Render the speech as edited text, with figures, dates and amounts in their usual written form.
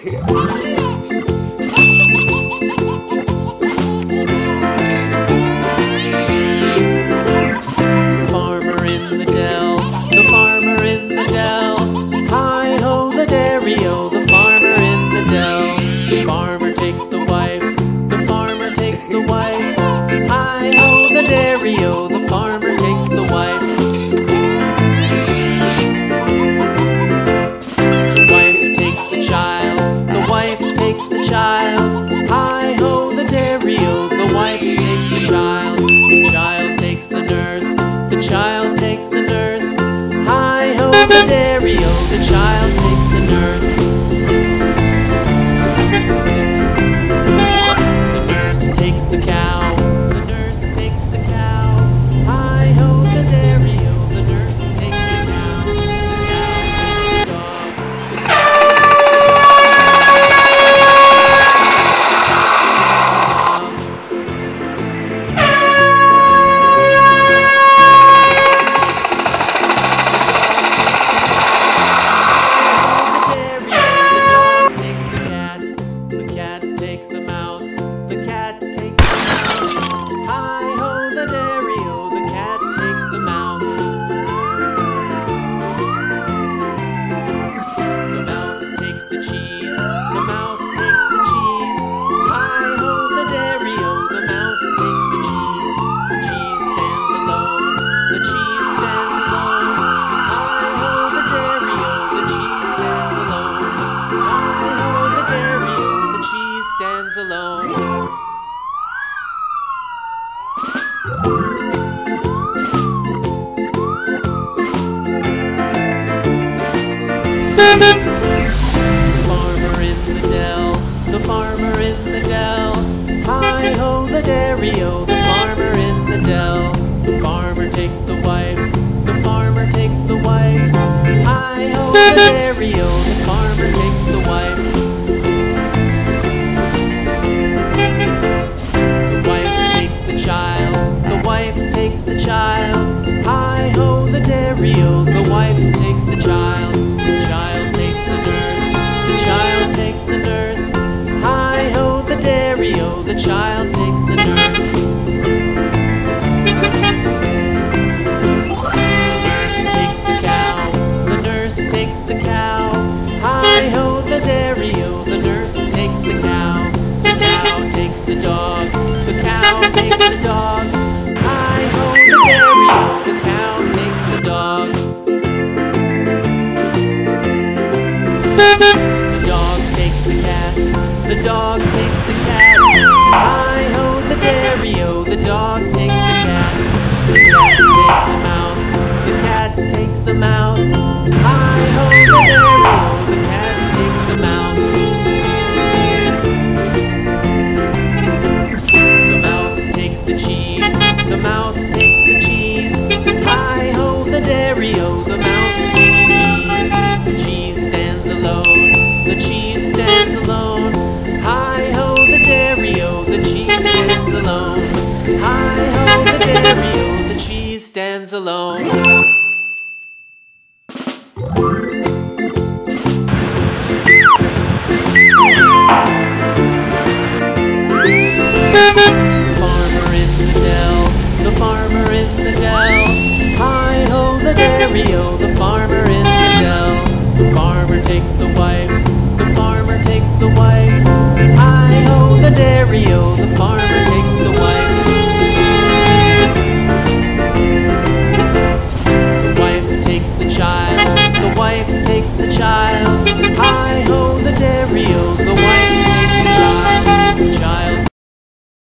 Farmer in the dell, the farmer in the dell. Hi-ho the dairy-o, the farmer in the dell. The farmer takes the wife, the farmer takes the wife. Hi-ho the dairy-o, the farmer takes the wife. The wife takes the child, the wife takes the child. Hi-ho the dairy-o, the wife takes the child. The child takes the nurse, the child takes the nurse. Hi-ho the dairy-o, the child takes the nurse. The nurse takes the cow, the nurse takes the cow. Hi-ho the dairy-o, the nurse takes the cow. The cow takes the dog. The farmer in the dell, hi-ho the dairy-o, the farmer in the dell. The farmer takes the wife, the farmer takes the wife. Hi-ho the dairy-o, the farmer takes the wife. The wife takes the child, the wife takes the child. Hi-ho the dairy-o, the wife takes the child. The child takes the nurse, the child takes the nurse. Hi-ho the dairy-o, the child takes the nurse. The nurse takes the cow, the nurse takes the cow. Hi-ho the dairy-o, the nurse takes the cow. The cow takes the dog, the cow takes the dog. Hi-ho the dairy-o, the cow takes the dog. The dog takes the cat, the dog takes the cat. Hi-ho the dairy-o, the dog takes the cat. The cat takes the mouse, the cat takes the mouse. Hi-ho the dairy-o, the cat takes the mouse. The mouse takes the cheese, the mouse takes the cheese. Hi-ho the dairy-o, the mouse takes the cheese. The cheese stands alone, the cheese stands alone. Hi-ho the dairy-o, the cheese stands alone. Hi-ho the dairy-o, the cheese stands alone. The farmer in the dell, hi-ho the dairy-o, the farmer in the dell. The farmer takes the wife, the farmer takes the wife. Hi-ho the dairy-o, the